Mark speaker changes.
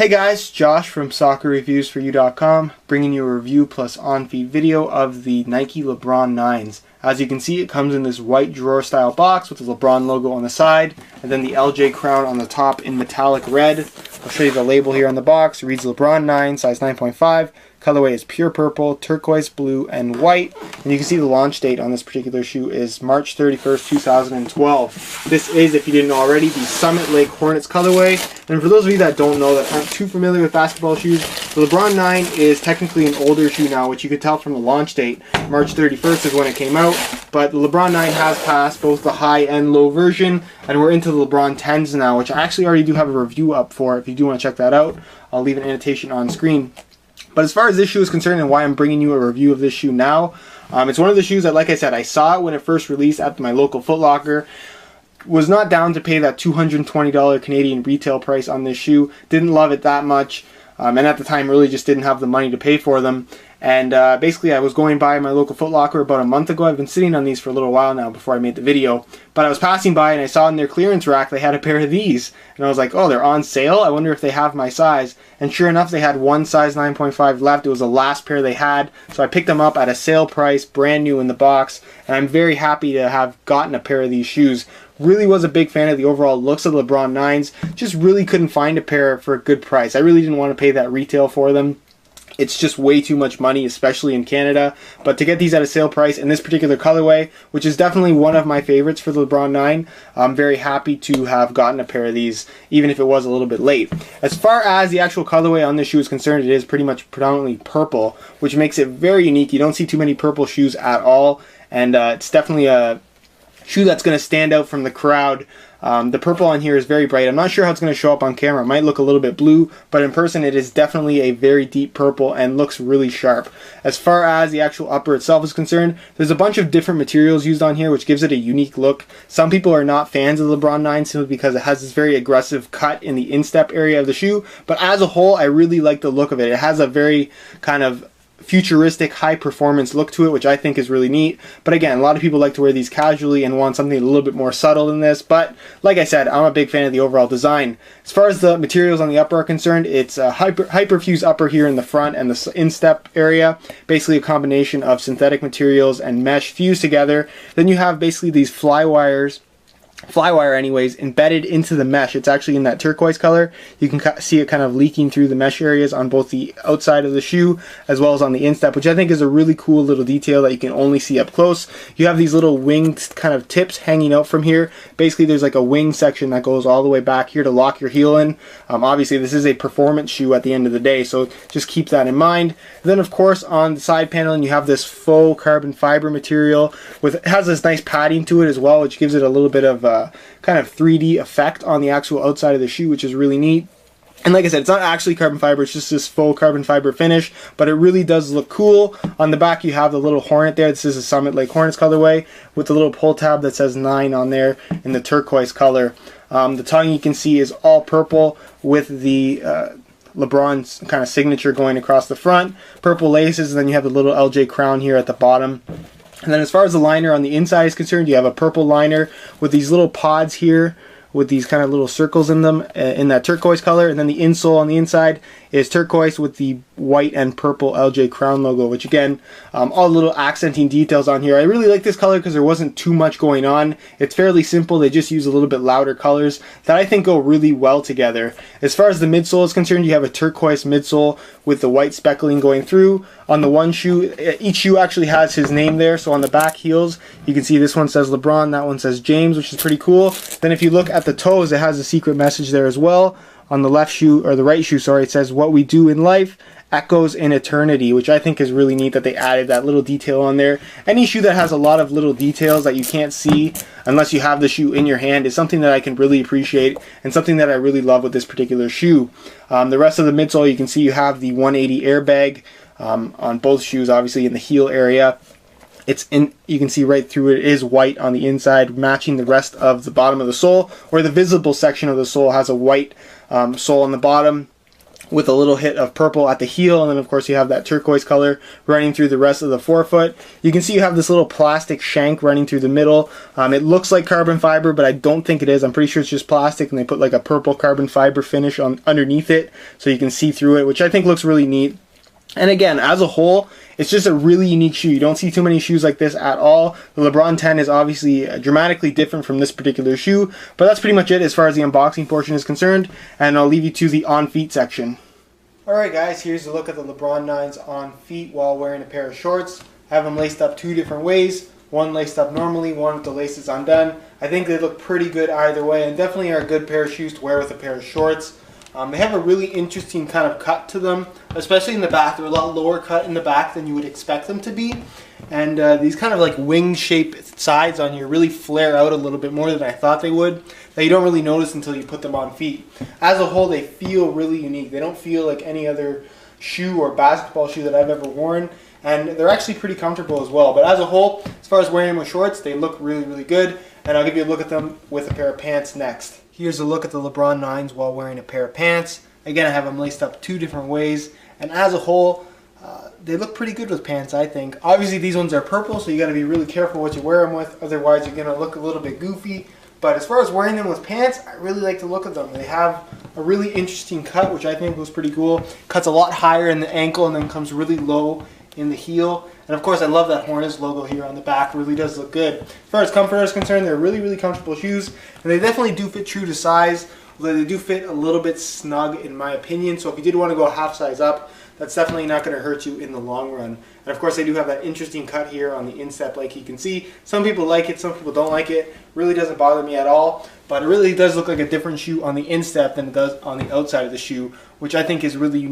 Speaker 1: Hey guys, Josh from soccerreviewsforyou.com bringing you a review plus on-feed video of the Nike Lebron 9s. As you can see, it comes in this white drawer style box with the Lebron logo on the side and then the LJ crown on the top in metallic red. I'll show you the label here on the box. It reads Lebron 9, size 9.5. Colorway is pure purple, turquoise blue, and white. And you can see the launch date on this particular shoe is March 31st, 2012. This is, if you didn't already, the Summit Lake Hornets colorway. And for those of you that don't know, that aren't too familiar with basketball shoes, the Lebron 9 is technically an older shoe now, which you could tell from the launch date. March 31st is when it came out. But the Lebron 9 has passed both the high and low version, and we're into the Lebron 10s now, which I actually already do have a review up for. If you do want to check that out, I'll leave an annotation on screen. But as far as this shoe is concerned and why I'm bringing you a review of this shoe now, it's one of the shoes that, like I said, I saw it when it first released at my local Foot Locker. Was not down to pay that $220 Canadian retail price on this shoe. Didn't love it that much. And at the time really just didn't have the money to pay for them. And basically I was going by my local Foot Locker about a month ago. I've been sitting on these for a little while now before I made the video. But I was passing by and I saw in their clearance rack they had a pair of these. And I was like, oh, they're on sale? I wonder if they have my size. And sure enough, they had one size 9.5 left. It was the last pair they had. So I picked them up at a sale price, brand new in the box. And I'm very happy to have gotten a pair of these shoes. Really was a big fan of the overall looks of the Lebron 9s. Just really couldn't find a pair for a good price. I really didn't want to pay that retail for them. It's just way too much money, especially in Canada. But to get these at a sale price in this particular colorway, which is definitely one of my favorites for the Lebron 9, I'm very happy to have gotten a pair of these, even if it was a little bit late. As far as the actual colorway on this shoe is concerned, it is pretty much predominantly purple, which makes it very unique. You don't see too many purple shoes at all, and it's definitely a shoe that's going to stand out from the crowd. The purple on here is very bright. I'm not sure how it's going to show up on camera. It might look a little bit blue, but in person it is definitely a very deep purple and looks really sharp. As far as the actual upper itself is concerned, there's a bunch of different materials used on here which gives it a unique look. Some people are not fans of the Lebron 9 simply because it has this very aggressive cut in the instep area of the shoe, but as a whole I really like the look of it. It has a very kind of futuristic high performance look to it, which I think is really neat. But again, a lot of people like to wear these casually and want something a little bit more subtle than this, but like I said, I'm a big fan of the overall design. As far as the materials on the upper are concerned, it's a hyperfuse upper here in the front and the instep area, basically a combination of synthetic materials and mesh fused together. Then you have basically these flywire anyways, embedded into the mesh. It's actually in that turquoise color. You can see it kind of leaking through the mesh areas on both the outside of the shoe as well as on the instep, which I think is a really cool little detail that you can only see up close. You have these little winged kind of tips hanging out from here. Basically there's like a wing section that goes all the way back here to lock your heel in. Obviously this is a performance shoe at the end of the day, so just keep that in mind. And then of course on the side paneling you have this faux carbon fiber material with, it has this nice padding to it as well, which gives it a little bit of kind of 3D effect on the actual outside of the shoe, which is really neat. And like I said, it's not actually carbon fiber, it's just this faux carbon fiber finish, but it really does look cool. On the back you have the little hornet there. This is a Summit Lake Hornets colorway with the little pull tab that says 9 on there in the turquoise color. The tongue you can see is all purple with the Lebron's kind of signature going across the front. Purple laces, and then you have the little LJ crown here at the bottom. And then as far as the liner on the inside is concerned, you have a purple liner with these little pods here with these kind of little circles in them in that turquoise color. And then the insole on the inside is turquoise with the white and purple LJ crown logo, which again, all little accenting details on here. I really like this color because there wasn't too much going on. It's fairly simple. They just use a little bit louder colors that I think go really well together. As far as the midsole is concerned, you have a turquoise midsole with the white speckling going through. On the one shoe, each shoe actually has his name there. So on the back heels, you can see this one says Lebron, that one says James, which is pretty cool. Then if you look at the toes, it has a secret message there as well. On the left shoe, or the right shoe, sorry, it says what we do in life echoes in eternity, which I think is really neat that they added that little detail on there. Any shoe that has a lot of little details that you can't see unless you have the shoe in your hand is something that I can really appreciate and something that I really love with this particular shoe. The rest of the midsole, you can see you have the 180 airbag on both shoes, obviously in the heel area. You can see right through it. It is white on the inside, matching the rest of the bottom of the sole, where the visible section of the sole has a white sole on the bottom with a little hit of purple at the heel, and then of course you have that turquoise color running through the rest of the forefoot. You can see you have this little plastic shank running through the middle. It looks like carbon fiber, but I don't think it is. I'm pretty sure it's just plastic, and they put like a purple carbon fiber finish on underneath it so you can see through it, which I think looks really neat. And again, as a whole, it's just a really unique shoe. You don't see too many shoes like this at all. The LeBron 10 is obviously dramatically different from this particular shoe, but that's pretty much it as far as the unboxing portion is concerned, and I'll leave you to the on feet section. Alright guys, here's a look at the LeBron 9s on feet while wearing a pair of shorts. I have them laced up two different ways. One laced up normally, one with the laces undone. I think they look pretty good either way, and definitely are a good pair of shoes to wear with a pair of shorts. They have a really interesting kind of cut to them, especially in the back. They're a lot lower cut in the back than you would expect them to be. And these kind of like wing-shaped sides on here really flare out a little bit more than I thought they would, that you don't really notice until you put them on feet. As a whole, they feel really unique. They don't feel like any other shoe or basketball shoe that I've ever worn. And they're actually pretty comfortable as well. But as a whole, as far as wearing them with shorts, they look really, really good. And I'll give you a look at them with a pair of pants next. Here's a look at the LeBron 9s while wearing a pair of pants. Again, I have them laced up two different ways. And as a whole, they look pretty good with pants, I think. Obviously, these ones are purple, so you got to be really careful what you wear them with. Otherwise, you're going to look a little bit goofy. But as far as wearing them with pants, I really like the look of them. They have a really interesting cut, which I think was pretty cool. Cuts a lot higher in the ankle and then comes really low in the heel. And of course, I love that Hornets logo here on the back. It really does look good. As far as comfort is concerned, they're really, really comfortable shoes. And they definitely do fit true to size, although they do fit a little bit snug in my opinion. So if you did want to go a half size up, that's definitely not going to hurt you in the long run. And of course, they do have that interesting cut here on the instep like you can see. Some people like it, some people don't like it. Really doesn't bother me at all. But it really does look like a different shoe on the instep than it does on the outside of the shoe, which I think is really unique.